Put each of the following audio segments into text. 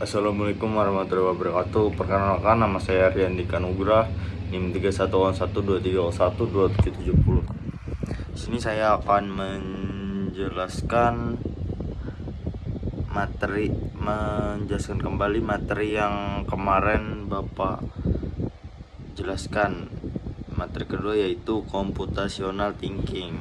Assalamualaikum warahmatullahi wabarakatuh. Perkenalkan, nama saya Rian Dika Nugrah, NIM 311123012770. Di sini saya akan menjelaskan kembali materi yang kemarin Bapak jelaskan. Materi kedua yaitu computational thinking.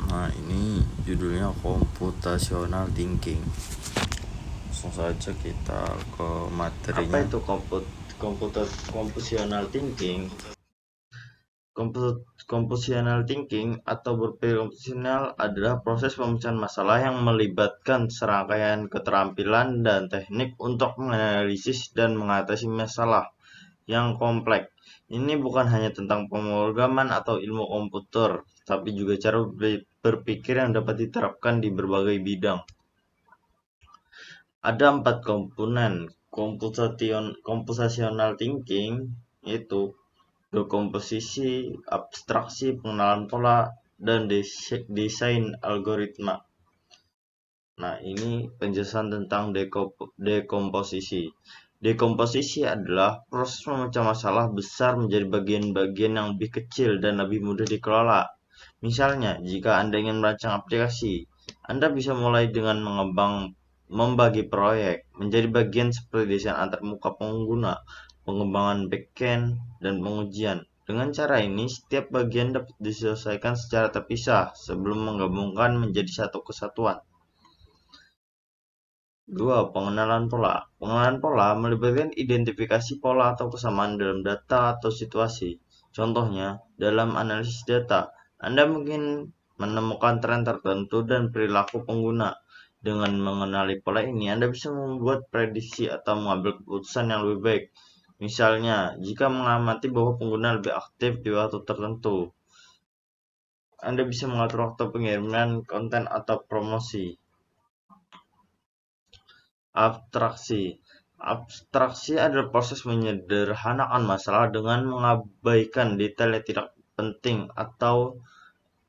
Nah, ini judulnya computational thinking. Langsung saja kita ke materinya. Apa itu computational thinking? Computational thinking atau berpikir komputasional adalah proses pemecahan masalah yang melibatkan serangkaian keterampilan dan teknik untuk menganalisis dan mengatasi masalah yang kompleks. Ini bukan hanya tentang pemrograman atau ilmu komputer, tapi juga cara berpikir yang dapat diterapkan di berbagai bidang. Ada 4 komponen computational thinking, yaitu dekomposisi, abstraksi, pengenalan pola, dan desain algoritma. Nah, ini penjelasan tentang dekomposisi. Dekomposisi adalah proses memecah masalah besar menjadi bagian-bagian yang lebih kecil dan lebih mudah dikelola. Misalnya, jika Anda ingin merancang aplikasi, Anda bisa mulai dengan membagi proyek menjadi bagian seperti desain antarmuka pengguna, pengembangan backend, dan pengujian. Dengan cara ini, setiap bagian dapat diselesaikan secara terpisah sebelum menggabungkan menjadi satu kesatuan. 2. Pengenalan pola. Pengenalan pola melibatkan identifikasi pola atau kesamaan dalam data atau situasi. Contohnya, dalam analisis data, Anda mungkin menemukan tren tertentu dan perilaku pengguna. Dengan mengenali pola ini, Anda bisa membuat prediksi atau mengambil keputusan yang lebih baik. Misalnya, jika mengamati bahwa pengguna lebih aktif di waktu tertentu, Anda bisa mengatur waktu pengiriman konten atau promosi. Abstraksi. Abstraksi adalah proses menyederhanakan masalah dengan mengabaikan detail yang tidak penting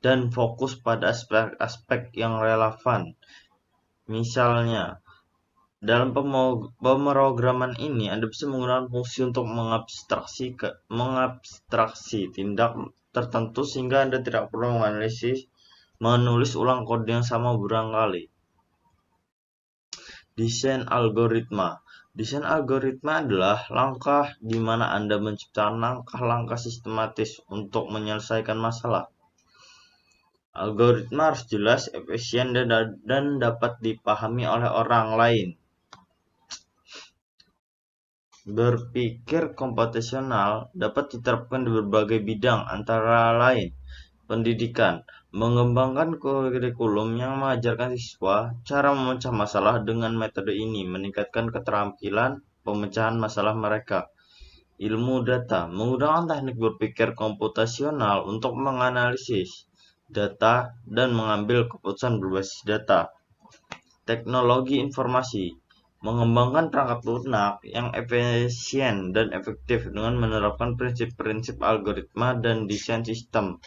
dan fokus pada aspek-aspek yang relevan. Misalnya, dalam pemrograman ini, Anda bisa menggunakan fungsi untuk mengabstraksi tindak tertentu sehingga Anda tidak perlu menulis ulang kode yang sama berulang kali. Desain algoritma. Desain algoritma adalah langkah di mana Anda menciptakan langkah-langkah sistematis untuk menyelesaikan masalah. Algoritma harus jelas, efisien, dan dapat dipahami oleh orang lain. Berpikir komputasional dapat diterapkan di berbagai bidang, antara lain pendidikan, mengembangkan kurikulum yang mengajarkan siswa cara memecah masalah dengan metode ini, meningkatkan keterampilan pemecahan masalah mereka. Ilmu data, menggunakan teknik berpikir komputasional untuk menganalisis data dan mengambil keputusan berbasis data. Teknologi informasi, mengembangkan perangkat lunak yang efisien dan efektif dengan menerapkan prinsip-prinsip algoritma dan desain sistem.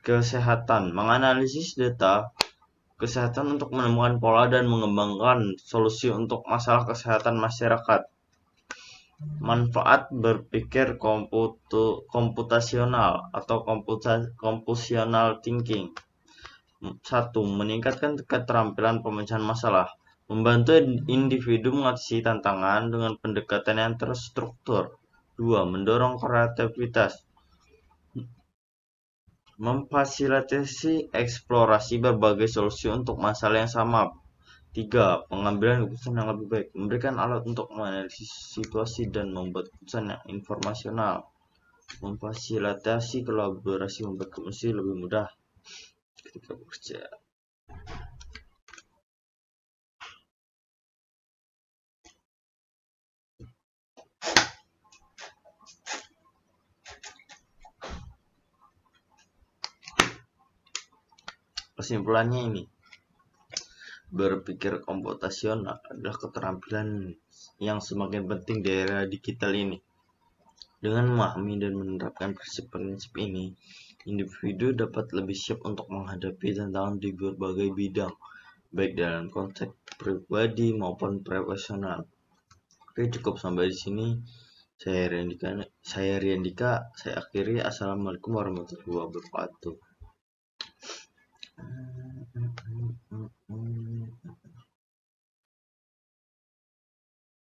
Kesehatan, menganalisis data kesehatan untuk menemukan pola dan mengembangkan solusi untuk masalah kesehatan masyarakat. Manfaat berpikir komputasional atau computational thinking. 1. Meningkatkan keterampilan pemecahan masalah. Membantu individu mengatasi tantangan dengan pendekatan yang terstruktur. 2. Mendorong kreativitas. Memfasilitasi eksplorasi berbagai solusi untuk masalah yang sama. 3. Pengambilan keputusan yang lebih baik. Memberikan alat untuk menganalisis situasi dan membuat keputusan yang informasional. Memfasilitasi kolaborasi, membuat komunikasi lebih mudah ketika bekerja. Kesimpulannya ini, berpikir komputasional adalah keterampilan yang semakin penting di era digital ini. Dengan memahami dan menerapkan prinsip-prinsip ini, individu dapat lebih siap untuk menghadapi tantangan di berbagai bidang, baik dalam konteks pribadi maupun profesional. Oke, cukup sampai di sini. Saya Riandika, saya akhiri. Assalamualaikum warahmatullahi wabarakatuh.